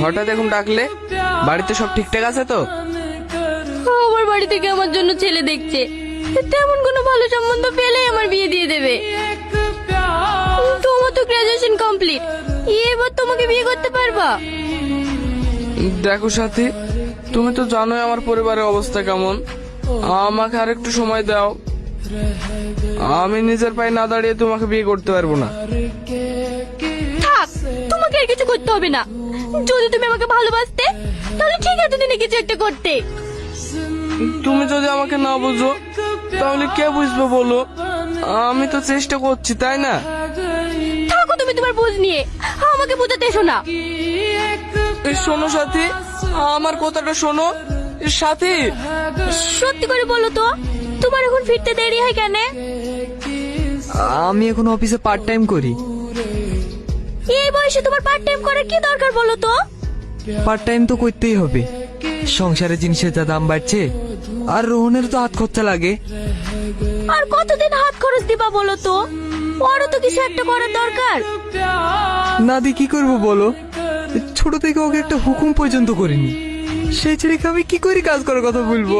হঠাৎ এখন ডাকলে? বাড়িতে সব ঠিকঠাক আছে তো? আমার বাড়ি থেকে আমার জন্য ছেলে দেখছে, তেমন কোনো ভালো সম্বন্ধ পেলেই আমার বিয়ে দিয়ে দেবে। তোমার তো গ্রাজুয়েশন কমপ্লিট, এবার তোমাকে বিয়ে করতে পারবা? দেখো সাথী, তুমি তো জানোই আমার পরিবারের অবস্থা কেমন। আমাকে আর একটু সময় দাও। আমি নিজের পায়ে না দাঁড়িয়ে তোমাকে বিয়ে করতে পারবো না। থাক, তোমাকে আর কিছু করতে হবে না। যদি তুমি আমাকে ভালোবাসতে তাহলে ঠিক আছে, দিনে কিছু একটা করতে। তুমি যদি আমাকে না বুঝো তাহলে কে বুঝবে বলো? আমি তো চেষ্টা করছি, তাই না? থাকো তুমি তোমার বুঝ নিয়ে, আমাকে বোঝাতে এসো না। শোনো সাথী, আমার কথাটা শোনো। সাথী, সত্যি করে বলো তো, তোমার এখন ফিরতে দেরি হয় কেন? আমি এখন অফিসে পার্ট টাইম করি। এই বয়সে তোমার পার্ট টাইম করার কি দরকার বলো তো? পার্ট টাইম তো করতেই হবে, সংসারের জিনিসের যা দাম বাড়ছে, আর রোহনের তো হাত খরচা লাগে। আর কতদিন হাত খরচ দিবা বলো তো? ওরও তো কিছু একটা করার দরকার। না দি কি করবো বলো? ছোট থেকে ওকে একটা হুকুম পর্যন্ত করিনি, সেই ছেলেকে আমি কি করে কাজ করার কথা বলবো?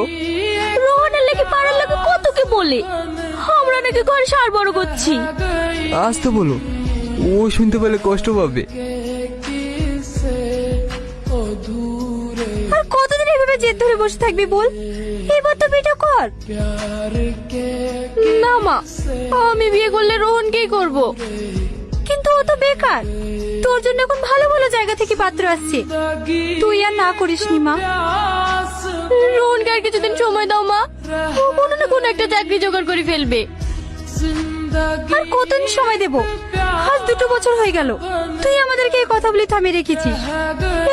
রোহনের লেগে পাড়ার লোকে কত কি বলে, আমরা নাকি ঘরে সার বড় করছি। আজ তো বলো, ও শুনতে পেলে কষ্ট পাবে। আর কতদিন এভাবে জেদ ধরে বসে থাকবি বল? এবার তো বিয়ে কর। না মা, আমি বিয়ে করলে রোহনকেই করব। কিন্তু ও তো বেকার, তোর জন্য এখন ভালো ভালো জায়গা থেকে পাত্র আসছে, তুই আর না করিস নি মা। রোহনকে আর কিছুদিন সময় দাও মা, ও কোনো না কোনো একটা চাকরি জোগাড় করে ফেলবে। আর কতদিন সময় দেব? আজ 2 বছর হয়ে গেল তুই আমাদেরকে এই কথা বলে থামিয়ে রেখেছিস,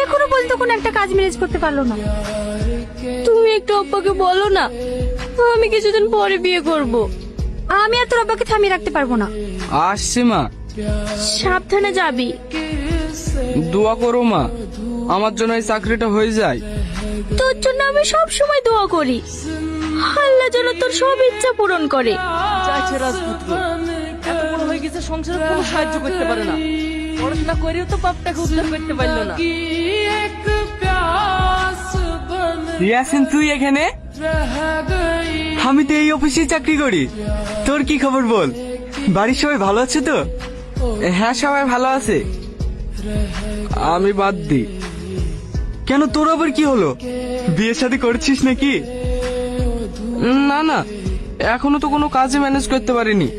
এখনো পর্যন্ত কোনো একটা কাজ ম্যানেজ করতে পারলো না। তুমি একটু আব্বাকে বলো না, আমি কিছুদিন পরে বিয়ে করব। আমি আর তোর আব্বাকে থামিয়ে রাখতে পারবো না। আসছি মা। সাবধানে যাবি। দোয়া করো মা, আমার জন্য এই চাকরিটা হয়ে যায়। তোর জন্য আমি সব সময় দোয়া করি, আল্লাহ যেন তোর সব ইচ্ছা পূরণ করে। চাইছে রাজপুত্র এত বড় হয়ে গেছে, সংসারে কোনো সাহায্য করতে পারে না, পড়াশোনা করেও তো বাপটাকে উদ্ধার করতে পারলো না। ইয়াসিন, তুই এখানে? আমি তো এই অফিসে চাকরি করি। তোর কি খবর বল? বাড়ির সবাই ভালো আছে তো? হ্যাঁ, সবাই ভালো আছে। আমি বাদ দিই। কেন, তোর আবার কি হলো? বিয়ে শাদী করছিস নাকি? না না, এখনো তো কোনো কাজে ম্যানেজ করতে পারিনি।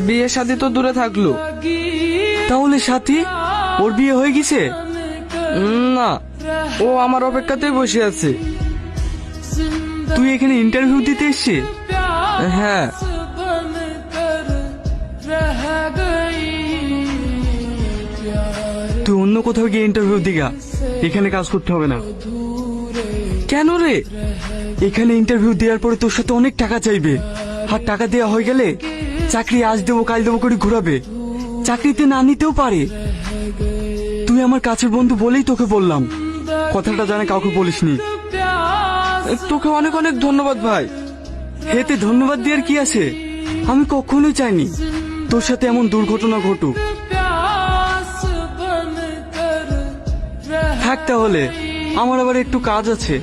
বিয়ে শাদী তো দূরে থাকলো। তাহলে সাথী, ওর বিয়ে হয়ে গেছে? না, ও আমার অপেক্ষাতেই বসে আছে। তুই এখানে ইন্টারভিউ দিতে এসছিস? হ্যাঁ। তুই অন্য কোথাও গিয়ে ইন্টারভিউ দিগা, এখানে কাজ করতে হবে না। কেন রে? এখানে ইন্টারভিউ দেওয়ার পরে তোর সাথে অনেক টাকা চাইবে, আর টাকা দেওয়া হয়ে গেলে চাকরি আজ দেবো কাল দেবো করে ঘুরাবে, চাকরিতে না নিতেও পারে। তুই আমার কাছের বন্ধু বলেই তোকে বললাম, কথাটা জানে কাউকে বলিসনি। তোকে অনেক অনেক ধন্যবাদ ভাই। এতে ধন্যবাদ দেওয়ার কি আছে? আমি কখনোই চাইনি তোর সাথে এমন দুর্ঘটনা ঘটুক। থাক তাহলে, আমার আবার একটু কাজ আছে।